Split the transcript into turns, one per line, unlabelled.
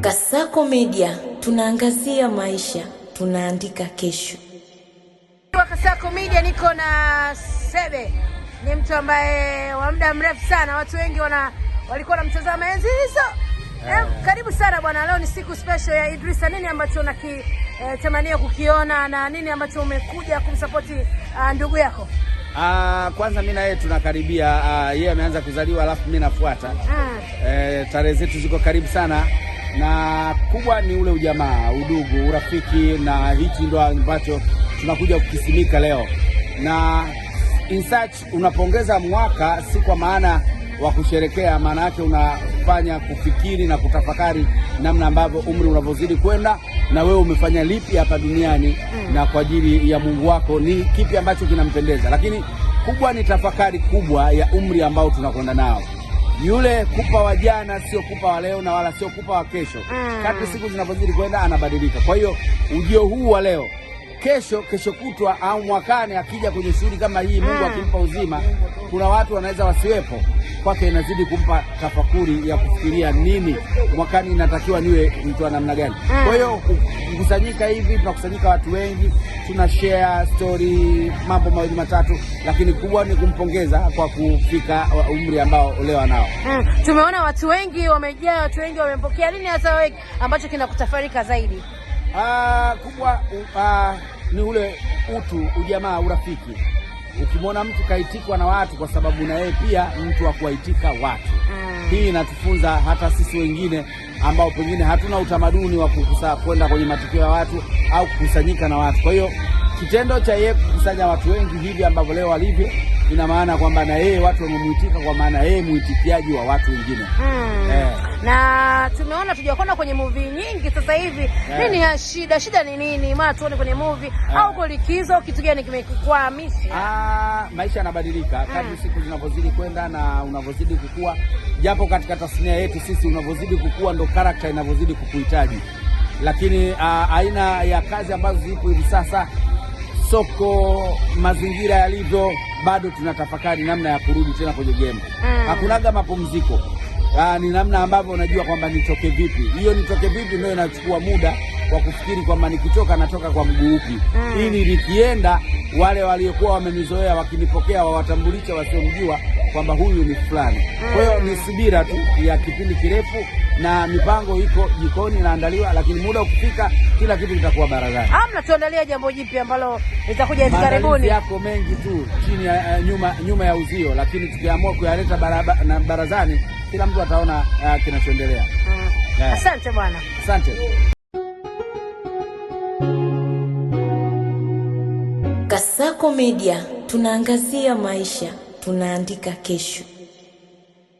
Kasako Media, tunaangazia maisha, tunaandika kesho.
Kwa Kasako Media niko na Sebe. Ni mtu ambaye wa muda mrefu sana watu wengi walikuwa wanamtazama enzi hizo. Karibu sana bwana, leo ni siku special ya Idrisa. Nini ambacho unakitamania kukiona na nini ambacho umekuja kumsapoti ndugu yako?
Kwanza mimi na yeye tunakaribia, yeye ameanza kuzaliwa alafu mimi nafuata. Tarehe zetu ziko karibu sana, na kubwa ni ule ujamaa, udugu, urafiki, na hichi ndo ambacho tunakuja kukisimika leo. Na in search unapongeza mwaka si kwa maana wa kusherekea, maana yake unafanya kufikiri na kutafakari namna ambavyo umri unavyozidi kwenda, na wewe umefanya lipi hapa duniani na kwa ajili ya Mungu wako, ni kipi ambacho kinampendeza. Lakini kubwa ni tafakari kubwa ya umri ambao tunakwenda nao. Yule kupa wa jana sio kupa wa leo, na wala sio kupa wa kesho. Kadri siku zinavyozidi kwenda anabadilika. Kwa hiyo ujio huu wa leo, kesho kutwa au mwakani akija kwenye shughuli kama hii, Mungu akimpa uzima, kuna watu wanaweza wasiwepo. Kwake inazidi kumpa tafakuri ya kufikiria nini mwakani inatakiwa niwe mtu wa namna gani. Kwa hiyo kukusanyika hivi, tunakusanyika watu wengi, tuna share story, mambo mawili matatu, lakini kubwa ni kumpongeza kwa kufika umri ambao leo anao.
Tumeona watu wengi wamejaa, watu wengi wamepokea. Nini hasa wewe ambacho kinakutafarika zaidi?
Kubwa ni ule utu, ujamaa, urafiki. Ukimwona mtu kaitikwa na watu, kwa sababu na yeye pia mtu wa kuwaitika watu. Hii inatufunza hata sisi wengine ambao pengine hatuna utamaduni wa kwenda kwenye matukio ya watu au kukusanyika na watu. Kwa hiyo kitendo cha yeye kukusanya watu wengi hivi ambavyo leo walivyo, ina maana kwamba na yeye watu wamemuitika, kwa maana yeye muitikiaji wa watu wengine.
Na tumeona tujakuona kwenye movie nyingi sasa hivi. Nini ya shida ni nini? Maana tuone kwenye movie au kwa likizo, kitu gani kimekukwamisha?
Maisha yanabadilika kadri siku zinavyozidi kwenda na unavyozidi kukua. Japo katika tasnia yetu sisi, unavyozidi kukua ndo character inavyozidi kukuhitaji. Lakini aina ya kazi ambazo zipo hivi sasa, soko, mazingira yalivyo, bado tunatafakari namna ya kurudi tena kwenye game. Hakunaga mapumziko. Ni namna ambavyo unajua kwamba nitoke vipi. Hiyo nitoke vipi ndio inachukua muda wa kufikiri kwamba nikitoka natoka kwa mguu upi, ili nikienda wale waliokuwa wamenizoea wakinipokea wawatambulisha wasiomjua kwamba huyu ni fulani. Kwa hiyo ni subira tu ya kipindi kirefu, na mipango iko jikoni inaandaliwa, lakini muda ukifika kila kitu kitakuwa barazani.
Mnatuandalia jambo jipya ambalo litakuja hivi karibuni?
Maandalizi yako mengi tu chini ya nyuma ya uzio, lakini tukiamua kuyaleta barazani, kila mtu ataona kinachoendelea.
Asante bwana.
Asante.
Kasako Media, tunaangazia maisha, tunaandika kesho.